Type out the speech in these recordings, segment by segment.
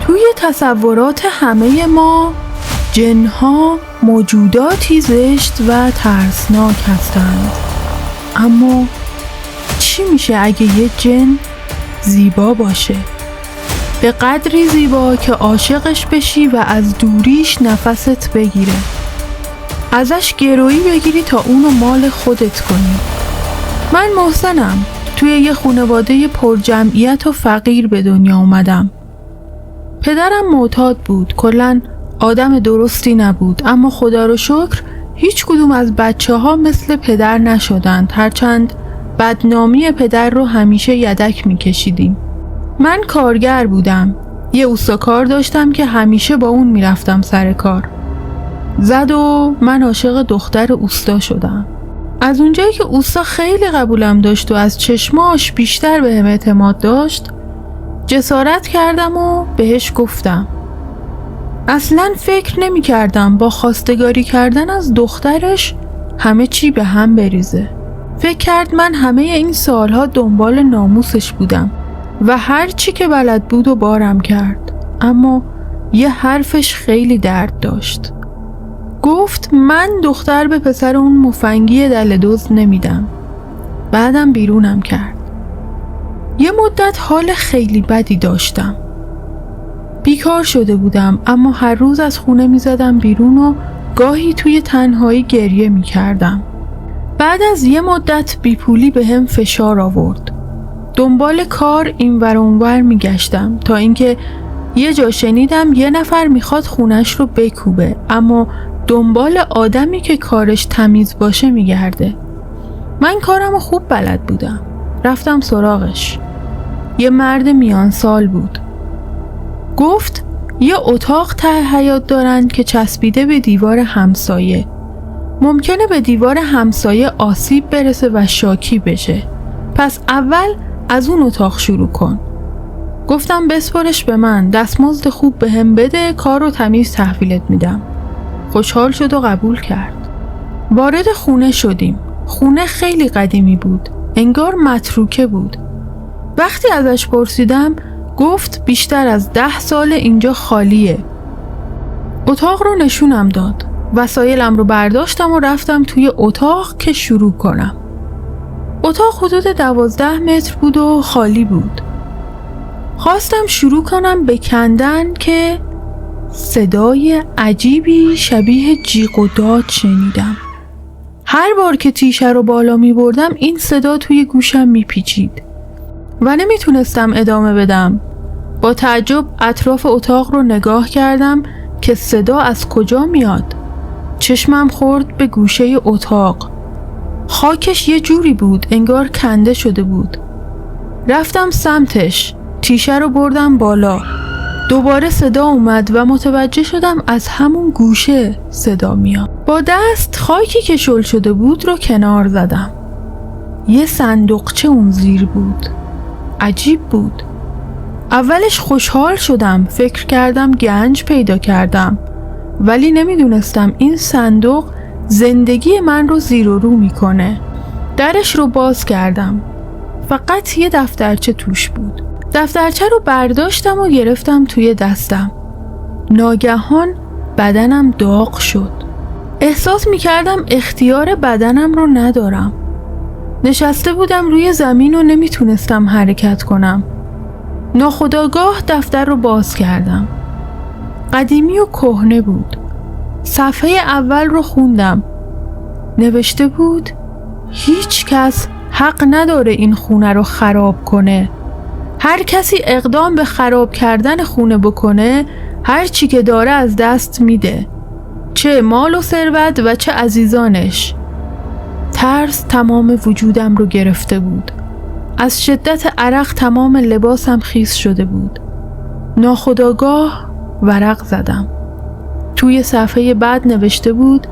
توی تصورات همه ما جن‌ها موجوداتی زشت و ترسناک هستند. اما چی میشه اگه یه جن زیبا باشه؟ به قدری زیبا که عاشقش بشی و از دوریش نفست بگیره، ازش گرویی بگیری تا اونو مال خودت کنی. من محسنم، توی یه خانواده پر جمعیت و فقیر به دنیا اومدم. پدرم معتاد بود، کلاً آدم درستی نبود، اما خدا رو شکر هیچ کدوم از بچه‌ها مثل پدر نشدند، هرچند بدنامی پدر رو همیشه یدک می‌کشیدیم. من کارگر بودم، یه اوستاکار داشتم که همیشه با اون میرفتم سر کار. زد و من عاشق دختر اوستا شدم. از اونجایی که اوستا خیلی قبولم داشت و از چشماش بیشتر بهم اعتماد داشت، جسارت کردم و بهش گفتم. اصلاً فکر نمی کردم با خواستگاری کردن از دخترش همه چی به هم بریزه. فکر کرد من همه این سالها دنبال ناموسش بودم و هر چی که بلد بود و بارم کرد. اما یه حرفش خیلی درد داشت. گفت من دختر به پسر اون مفنگی دل دزد نمیدم. بعدم بیرونم کرد. یه مدت حال خیلی بدی داشتم. بیکار شده بودم، اما هر روز از خونه می زدم بیرون و گاهی توی تنهایی گریه می کردم. بعد از یه مدت بیپولی به هم فشار آورد. دنبال کار اینور اونور می گشتم تا اینکه یه جا شنیدم یه نفر می خواد خونش رو بکوبه، اما دنبال آدمی که کارش تمیز باشه می گرده. من کارم خوب بلد بودم. رفتم سراغش. یه مرد میان سال بود. گفت یه اتاق ته حیاط دارند که چسبیده به دیوار همسایه. ممکنه به دیوار همسایه آسیب برسه و شاکی بشه. پس اول از اون اتاق شروع کن. گفتم بسپارش به من، دستمزد خوب به هم بده، کار رو تمیز تحویلت میدم. خوشحال شد و قبول کرد. وارد خونه شدیم. خونه خیلی قدیمی بود. انگار متروکه بود. وقتی ازش پرسیدم گفت بیشتر از 10 سال اینجا خالیه. اتاق رو نشونم داد. وسایلم رو برداشتم و رفتم توی اتاق که شروع کنم. اتاق حدود 12 متر بود و خالی بود. خواستم شروع کنم به کندن که صدای عجیبی شبیه جیغ و داد شنیدم. هر بار که تیشه رو بالا می بردم این صدا توی گوشم می پیچید و نمیتونستم ادامه بدم. با تعجب اطراف اتاق رو نگاه کردم که صدا از کجا میاد. چشمم خورد به گوشه اتاق. خاکش یه جوری بود انگار کنده شده بود. رفتم سمتش، تیشه رو بردم بالا. دوباره صدا اومد و متوجه شدم از همون گوشه صدا میاد. با دست خاکی که شل شده بود رو کنار زدم. یه صندوقچه اون زیر بود. عجیب بود. اولش خوشحال شدم، فکر کردم گنج پیدا کردم، ولی نمیدونستم این صندوق زندگی من رو زیر و رو میکنه. درش رو باز کردم. فقط یه دفترچه توش بود. دفترچه رو برداشتم و گرفتم توی دستم. ناگهان بدنم داغ شد. احساس میکردم اختیار بدنم رو ندارم. نشسته بودم روی زمین و نمیتونستم حرکت کنم. ناخودآگاه دفتر رو باز کردم. قدیمی و کهنه بود. صفحه اول رو خوندم. نوشته بود هیچ کس حق نداره این خونه رو خراب کنه. هر کسی اقدام به خراب کردن خونه بکنه هر چی که داره از دست میده، چه مال و ثروت و چه عزیزانش. ترس تمام وجودم رو گرفته بود. از شدت عرق تمام لباسم خیس شده بود. ناخودآگاه ورق زدم. توی صفحه بعد نوشته بود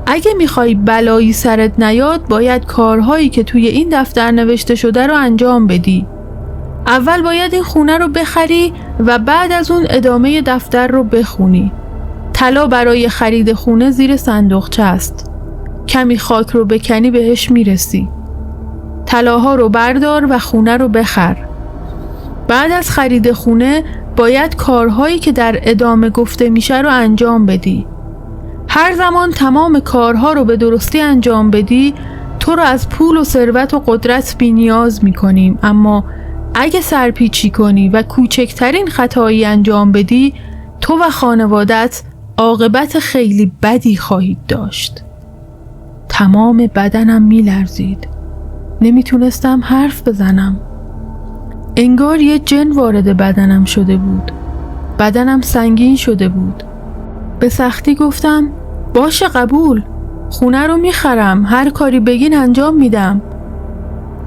اگه میخوای بلایی سرت نیاد باید کارهایی که توی این دفتر نوشته شده رو انجام بدی. اول باید این خونه رو بخری و بعد از اون ادامه دفتر رو بخونی. طلا برای خرید خونه زیر صندوقچه است. کمی خاک رو بکنی بهش میرسی. طلاها رو بردار و خونه رو بخر. بعد از خرید خونه باید کارهایی که در ادامه گفته میشه رو انجام بدی. هر زمان تمام کارها رو به درستی انجام بدی، تو رو از پول و ثروت و قدرت بی نیاز میکنیم، اما اگه سرپیچی کنی و کوچکترین خطایی انجام بدی، تو و خانوادت عاقبت خیلی بدی خواهید داشت. تمام بدنم میلرزید. نمیتونستم حرف بزنم. انگار یه جن وارد بدنم شده بود. بدنم سنگین شده بود. به سختی گفتم باشه قبول، خونه رو میخرم، هر کاری بگین انجام میدم.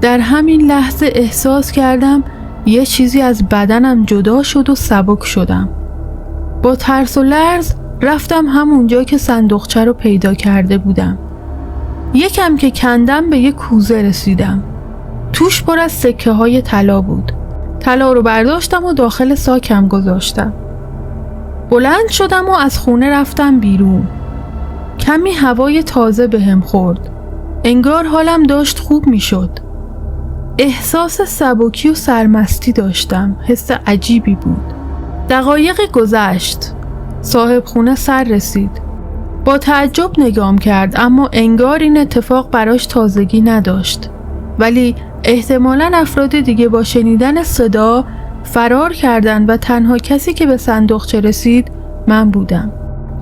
در همین لحظه احساس کردم یه چیزی از بدنم جدا شد و سبک شدم. با ترس و لرز رفتم همونجا که صندوقچه رو پیدا کرده بودم. یکم که کندم به یک کوزه رسیدم. توش پر از سکه های طلا بود. طلا رو برداشتم و داخل ساکم گذاشتم. بلند شدم و از خونه رفتم بیرون. کمی هوای تازه بهم خورد. انگار حالم داشت خوب می شد. احساس سبکی و سرمستی داشتم. حس عجیبی بود. دقایق گذشت. صاحب خونه سر رسید. با تعجب نگام کرد، اما انگار این اتفاق براش تازگی نداشت. ولی احتمالاً افراد دیگه با شنیدن صدا فرار کردن و تنها کسی که به صندوقچه رسید من بودم.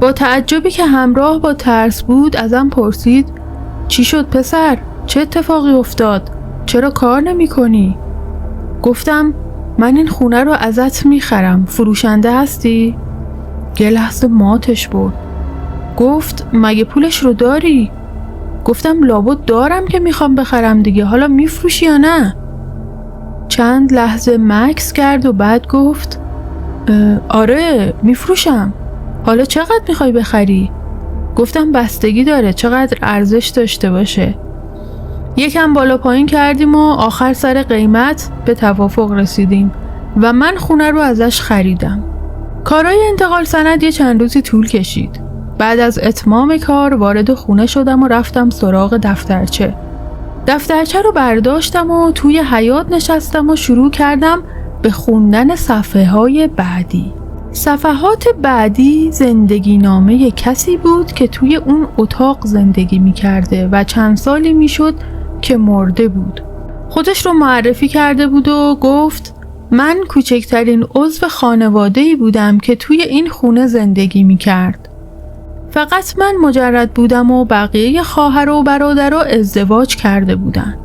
با تعجبی که همراه با ترس بود ازم پرسید چی شد پسر؟ چه اتفاقی افتاد؟ چرا کار نمی کنی؟ گفتم من این خونه رو ازت میخرم، فروشنده هستی؟ یه لحظه ماتش برد. گفت مگه پولش رو داری؟ گفتم لابد دارم که میخوام بخرم دیگه، حالا میفروشی یا نه؟ چند لحظه مکث کرد و بعد گفت آره میفروشم. حالا چقدر میخوای بخری؟ گفتم بستگی داره چقدر ارزش داشته باشه. یکم بالا پایین کردیم و آخر سر قیمت به توافق رسیدیم و من خونه رو ازش خریدم. کارای انتقال سند یه چند روزی طول کشید. بعد از اتمام کار وارد خونه شدم و رفتم سراغ دفترچه. دفترچه رو برداشتم و توی حیاط نشستم و شروع کردم به خوندن صفحه های بعدی. صفحات بعدی زندگی نامه کسی بود که توی اون اتاق زندگی می کرده و چند سالی می شد که مرده بود. خودش رو معرفی کرده بود و گفت من کوچکترین عضو خانواده‌ای بودم که توی این خونه زندگی می کرد. فقط من مجرد بودم و بقیه خواهر و برادرها ازدواج کرده بودن.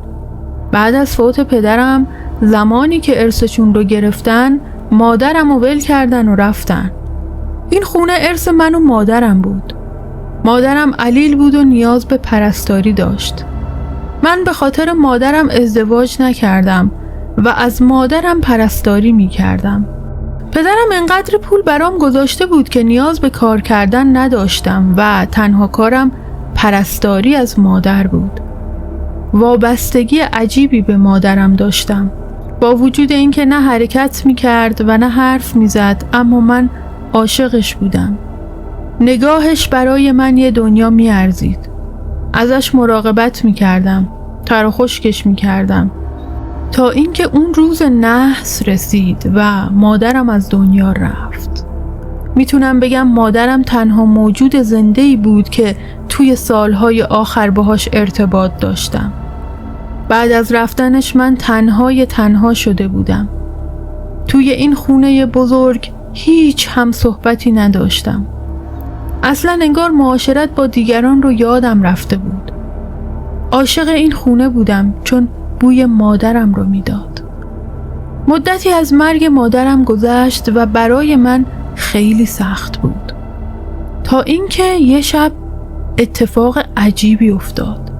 بعد از فوت پدرم زمانی که ارثشون رو گرفتن مادرم رو ول کردن و رفتن. این خونه ارث من و مادرم بود. مادرم علیل بود و نیاز به پرستاری داشت. من به خاطر مادرم ازدواج نکردم و از مادرم پرستاری می کردم. پدرم انقدر پول برام گذاشته بود که نیاز به کار کردن نداشتم و تنها کارم پرستاری از مادر بود. وابستگی عجیبی به مادرم داشتم. با وجود اینکه نه حرکت می کرد و نه حرف می زد، اما من عاشقش بودم. نگاهش برای من یه دنیا می ارزید. ازش مراقبت می کردم. تر و خشکش می کردم. تا اینکه اون روز نحس رسید و مادرم از دنیا رفت. میتونم بگم مادرم تنها موجود زنده‌ای بود که توی سالهای آخر باهاش ارتباط داشتم. بعد از رفتنش من تنها شده بودم. توی این خونه بزرگ هیچ هم صحبتی نداشتم. اصلا انگار معاشرت با دیگران رو یادم رفته بود. عاشق این خونه بودم چون بوی مادرم رو میداد. مدتی از مرگ مادرم گذشت و برای من خیلی سخت بود. تا اینکه یه شب اتفاق عجیبی افتاد.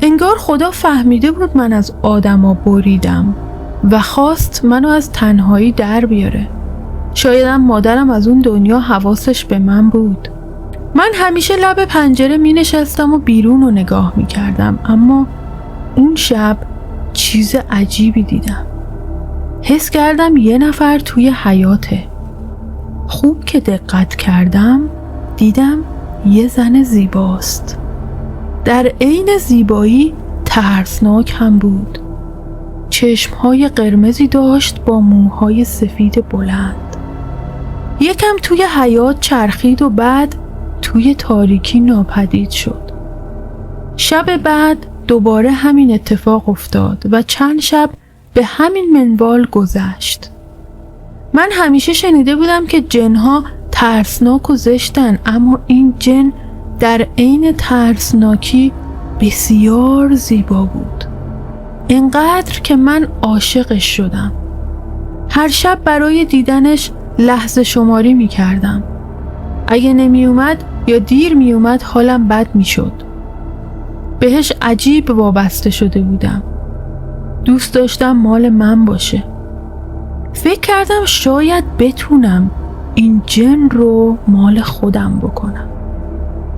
انگار خدا فهمیده بود من از آدما بریدم و خواست منو از تنهایی در بیاره. شایدم مادرم از اون دنیا حواسش به من بود. من همیشه لب پنجره می نشستم و بیرون رو نگاه می کردم، اما اون شب چیز عجیبی دیدم. حس کردم یه نفر توی حیاته. خوب که دقت کردم دیدم یه زن زیباست. در عین زیبایی ترسناک هم بود. چشمهای قرمزی داشت با موهای سفید بلند. یکم توی حیاط چرخید و بعد توی تاریکی ناپدید شد. شب بعد دوباره همین اتفاق افتاد و چند شب به همین منوال گذشت. من همیشه شنیده بودم که جنها ترسناک و زشتن، اما این جن در عین ترسناکی بسیار زیبا بود. اینقدر که من عاشقش شدم. هر شب برای دیدنش لحظه شماری می کردم. اگه نمی اومد یا دیر می اومد حالم بد می شد. بهش عجیب وابسته شده بودم. دوست داشتم مال من باشه. فکر کردم شاید بتونم این جن رو مال خودم بکنم.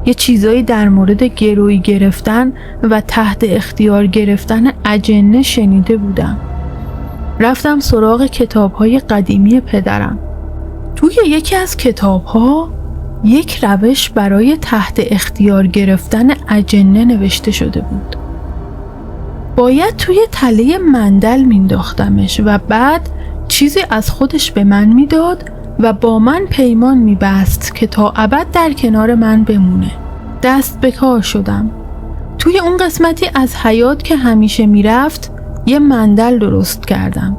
یه چیزایی در مورد گروی گرفتن و تحت اختیار گرفتن اجنه شنیده بودم. رفتم سراغ کتاب‌های قدیمی پدرم. توی یکی از کتاب‌ها یک روش برای تحت اختیار گرفتن اجنه نوشته شده بود. باید توی تله مندل مینداختمش و بعد چیزی از خودش به من میداد و با من پیمان میبست که تا ابد در کنار من بمونه. دست به کار شدم. توی اون قسمتی از حیاط که همیشه میرفت یه مندل درست کردم.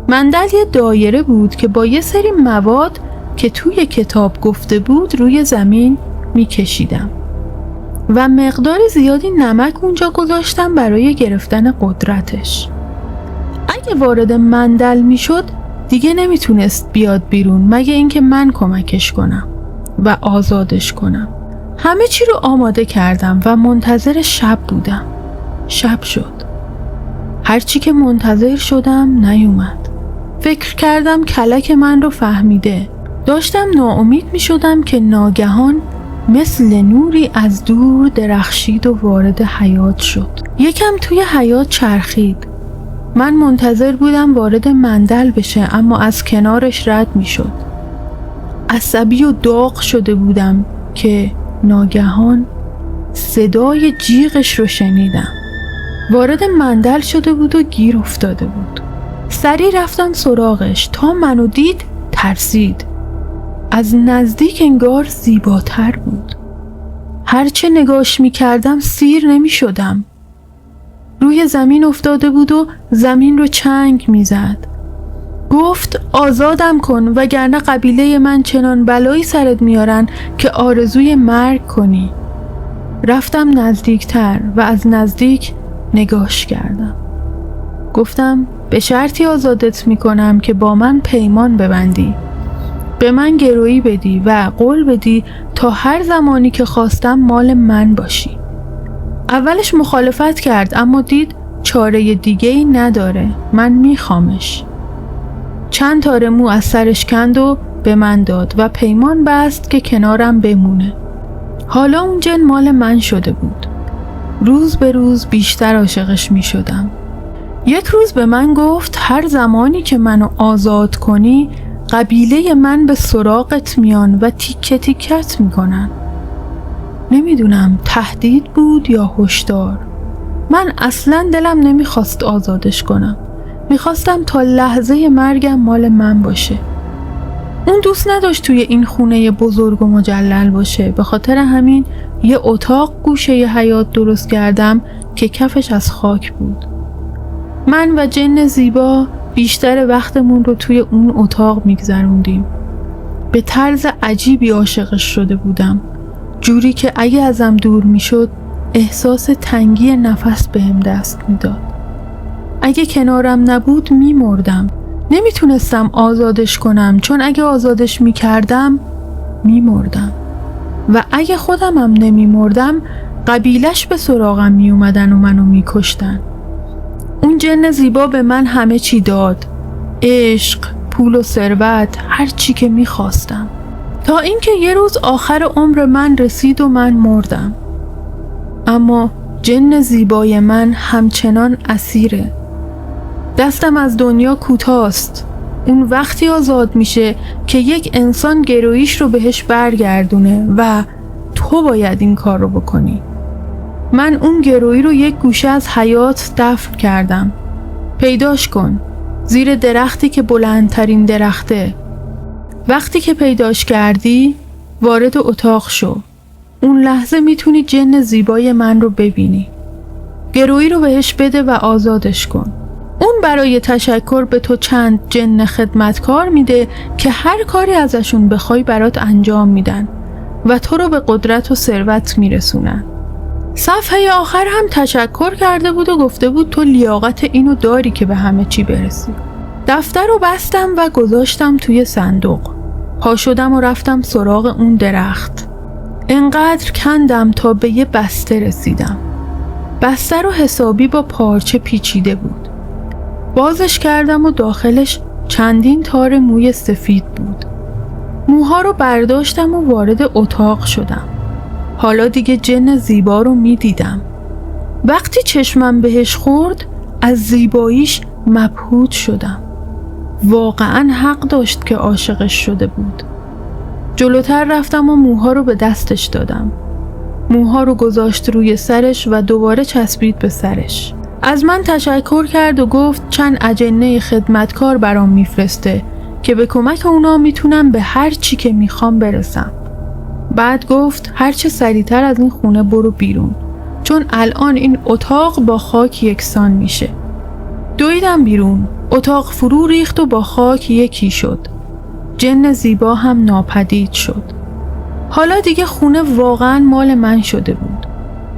مندل یه دایره بود که با یه سری مواد که توی کتاب گفته بود روی زمین میکشیدم و مقدار زیادی نمک اونجا گذاشتم برای گرفتن قدرتش. اگه وارد مندل میشد دیگه نمیتونست بیاد بیرون مگه اینکه من کمکش کنم و آزادش کنم. همه چی رو آماده کردم و منتظر شب بودم. شب شد. هرچی که منتظر شدم نیومد. فکر کردم کلک من رو فهمیده. داشتم ناامید می شدم که ناگهان مثل نوری از دور درخشید و وارد حیاط شد. یکم توی حیاط چرخید. من منتظر بودم وارد مندل بشه اما از کنارش رد می شد. عصبی و داغ شده بودم که ناگهان صدای جیغش رو شنیدم. وارد مندل شده بود و گیر افتاده بود. سریع رفتم سراغش. تا منو دید ترسید. از نزدیک انگار زیباتر بود. هرچه نگاش می کردم سیر نمی شدم. روی زمین افتاده بود و زمین رو چنگ می زد. گفت آزادم کن وگرنه قبیله من چنان بلایی سرت میارن که آرزوی مرگ کنی. رفتم نزدیکتر و از نزدیک نگاش کردم. گفتم به شرطی آزادت میکنم که با من پیمان ببندی. به من گرویی بدی و قول بدی تا هر زمانی که خواستم مال من باشی. اولش مخالفت کرد اما دید چاره دیگه‌ای نداره. من میخوامش. چند تاره مو از سرش کند و به من داد و پیمان بست که کنارم بمونه. حالا اون جن مال من شده بود. روز به روز بیشتر عاشقش می شدم. یک روز به من گفت هر زمانی که منو آزاد کنی قبیله من به سراغت میان و تیکه تیکت میکنن. نمیدونم تهدید بود یا هشدار. من اصلا دلم نمیخواست آزادش کنم. میخواستم تا لحظه مرگم مال من باشه. اون دوست نداشت توی این خونه بزرگ و مجلل باشه. به خاطر همین یه اتاق گوشه ی حیاط درست کردم که کفش از خاک بود. من و جن زیبا بیشتر وقتمون رو توی اون اتاق میگذروندیم. به طرز عجیبی عاشقش شده بودم. جوری که اگه ازم دور میشد احساس تنگی نفس بهم دست میداد. اگه کنارم نبود میمردم. نمیتونستم آزادش کنم چون اگه آزادش میکردم میمردم و اگه خودمم نمیمردم قبیلش به سراغم میومدن و منو میکشتن. اون جن زیبا به من همه چی داد. عشق، پول و ثروت، هر چی که میخواستم. تا اینکه یه روز آخر عمر من رسید و من مردم. اما جن زیبای من همچنان اسیره. دستم از دنیا کوتاست. اون وقتی آزاد میشه که یک انسان گرویش رو بهش برگردونه و تو باید این کار رو بکنی. من اون گرویی رو یک گوشه از حیاط دفن کردم. پیداش کن. زیر درختی که بلندترین درخته. وقتی که پیداش کردی وارد اتاق شو. اون لحظه میتونی جن زیبای من رو ببینی. گرویی رو بهش بده و آزادش کن. اون برای تشکر به تو چند جن خدمتکار میده که هر کاری ازشون بخوای برات انجام میدن و تو رو به قدرت و ثروت میرسونن. صفحه آخر هم تشکر کرده بود و گفته بود تو لیاقت اینو داری که به همه چی برسی. دفتر رو بستم و گذاشتم توی صندوق. پا شدم و رفتم سراغ اون درخت. انقدر کندم تا به یه بسته رسیدم. بسته رو حسابی با پارچه پیچیده بود. بازش کردم و داخلش چندین تار موی سفید بود. موها رو برداشتم و وارد اتاق شدم. حالا دیگه جن زیبا رو می دیدم. وقتی چشمم بهش خورد از زیباییش مبهوت شدم. واقعا حق داشت که عاشقش شده بود. جلوتر رفتم و موها رو به دستش دادم. موها رو گذاشت روی سرش و دوباره چسبید به سرش. از من تشکر کرد و گفت چند اجنه خدمتکار برام میفرسته که به کمک اونا میتونم به هر چی که میخوام برسم. بعد گفت هر چه سریعتر از این خونه برو بیرون، چون الان این اتاق با خاک یکسان میشه. دویدم بیرون. اتاق فرو ریخت و با خاک یکی شد. جن زیبا هم ناپدید شد. حالا دیگه خونه واقعا مال من شده بود.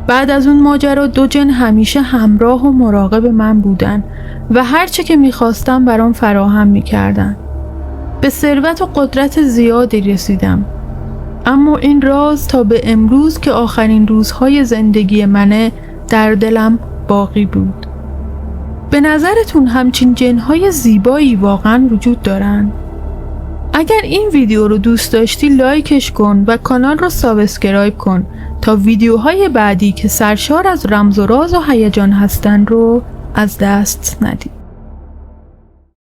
بعد از اون ماجرا 2 جن همیشه همراه و مراقب من بودن و هر چه که میخواستم برام فراهم میکردن. به ثروت و قدرت زیادی رسیدم. اما این راز تا به امروز که آخرین روزهای زندگی منه در دلم باقی بود. به نظرتون همچین جنهای زیبایی واقعا وجود دارن؟ اگر این ویدیو رو دوست داشتی لایکش کن و کانال رو سابسکرایب کن تا ویدیوهای بعدی که سرشار از رمز و راز و هیجان هستن رو از دست ندی.